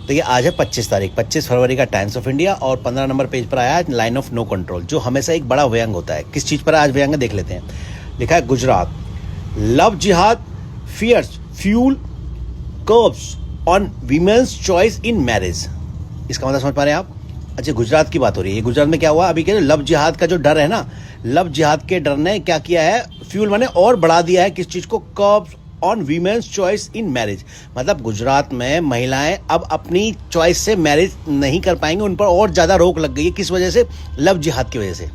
तो ये आज है 25 तारीख, 25 फरवरी का टाइम्स ऑफ इंडिया और 15 नंबर पेज पर आया है लाइन ऑफ नो कंट्रोल, जो हमेशा एक बड़ा व्यंग होता है। किस चीज़ पर आज व्यंग है देख लेते हैं। लिखा है Gujarat, love jihad fears fuel curbs on women's choice in marriage. इसका मतलब समझ पा रहे हैं आप? अच्छा, गुजरात की बात हो रही है। गुजरात में क्या हुआ अभी के लव जिहाद का जो डर है ना, लव जिहाद के डर ने क्या किया है, फ्यूल माने और बढ़ा दिया है किस चीज़ को, curbs on women's choice in marriage. मतलब गुजरात में महिलाएं अब अपनी चॉइस से मैरिज नहीं कर पाएंगी, उन पर और ज़्यादा रोक लग गई है। किस वजह से? लव जिहाद की वजह से।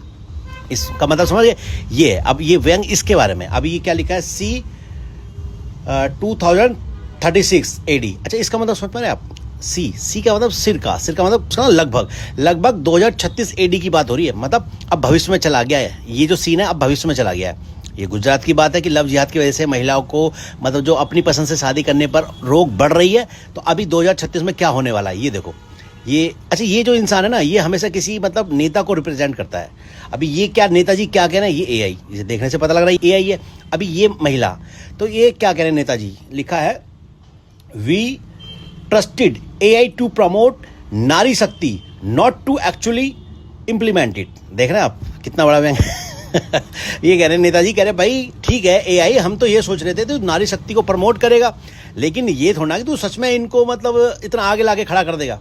इसका मतलब समझिए, ये अब ये व्यंग इसके बारे में। अभी ये क्या लिखा है, सी 2036 AD। अच्छा, इसका मतलब समझ पा रहे हैं आप? सी का मतलब सिर का मतलब लगभग 2036 AD की बात हो रही है। मतलब अब भविष्य में चला गया है। ये जो सीन है अब भविष्य में चला गया है। ये गुजरात की बात है कि लव जिहाद की वजह से महिलाओं को मतलब जो अपनी पसंद से शादी करने पर रोक बढ़ रही है। तो अभी 2036 में क्या होने वाला है ये देखो। ये अच्छा, ये जो इंसान है ना, ये हमेशा किसी मतलब नेता को रिप्रेजेंट करता है। अभी ये क्या नेताजी क्या कह रहे हैं, ये AI, इसे देखने से पता लग रहा है AI है। अभी ये महिला, तो ये क्या कह रहे हैं नेताजी, लिखा है we trusted AI to promote nari shakti, not to actually implement it. देख रहे हैं आप कितना बड़ा व्यंग ये कह रहे हैं नेताजी, कह रहे भाई ठीक है AI, हम तो ये सोच रहे थे तू नारी शक्ति को प्रमोट करेगा, लेकिन ये थोड़ा कि तू सच में इनको मतलब इतना आगे लाके खड़ा कर देगा।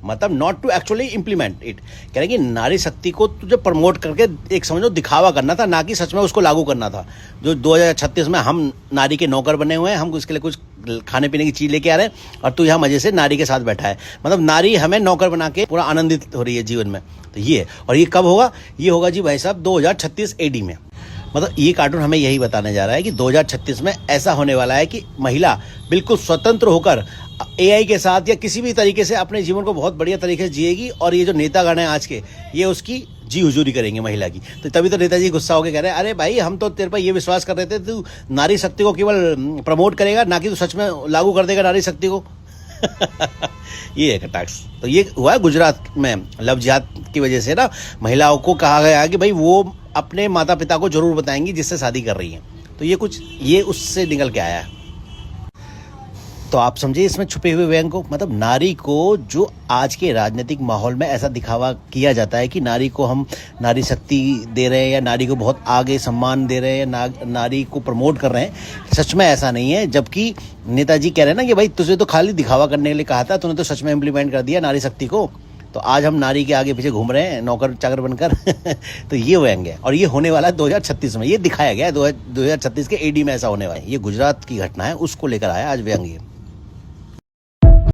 मतलब not to actually implement it, कह रहे कि नारी शक्ति को तुझे प्रमोट करके एक समझो दिखावा करना था, ना कि सच में उसको लागू करना था। जो 2036 में हम नारी के नौकर बने हुए हैं, हम उसके लिए कुछ खाने पीने की चीज़ लेके आ रहे हैं और तू यहाँ मजे से नारी के साथ बैठा है। मतलब नारी हमें नौकर बना के पूरा आनंदित हो रही है जीवन में। तो ये, और ये कब होगा? ये होगा जी भाई साहब 2036 AD में। मतलब ये कार्टून हमें यही बताने जा रहा है कि 2036 में ऐसा होने वाला है कि महिला बिल्कुल स्वतंत्र होकर AI के साथ या किसी भी तरीके से अपने जीवन को बहुत बढ़िया तरीके से जिएगी। और ये जो नेतागण हैं आज के, ये उसकी जी हुजूरी करेंगे महिला की। तो तभी तो नेताजी गुस्सा होकर कह रहे हैं, अरे भाई हम तो तेरे पर ये विश्वास कर रहे थे तू नारी शक्ति को केवल प्रमोट करेगा, ना कि तू सच में लागू कर देगा नारी शक्ति को ये है कटाक्ष। तो ये हुआ है गुजरात में लव जिहाद की वजह से ना, महिलाओं को कहा गया है कि भाई वो अपने माता पिता को जरूर बताएंगी जिससे शादी कर रही हैं। तो ये कुछ ये उससे निकल के आया है। तो आप समझिए इसमें छुपे हुए व्यंग को। मतलब नारी को जो आज के राजनीतिक माहौल में ऐसा दिखावा किया जाता है कि नारी को हम नारी शक्ति दे रहे हैं या नारी को बहुत आगे सम्मान दे रहे हैं या नारी को प्रमोट कर रहे हैं, सच में ऐसा नहीं है। जबकि नेताजी कह रहे हैं ना कि भाई तुझे तो खाली दिखावा करने के लिए कहा था, तूने तो सच में इम्प्लीमेंट कर दिया नारी शक्ति को। तो आज हम नारी के आगे पीछे घूम रहे हैं नौकर चाकर बनकर तो ये व्यंग है और ये होने वाला है 2036 में। ये दिखाया गया है 2036 के AD में ऐसा होने वाला है। ये गुजरात की घटना है, उसको लेकर आया आज व्यंग ये।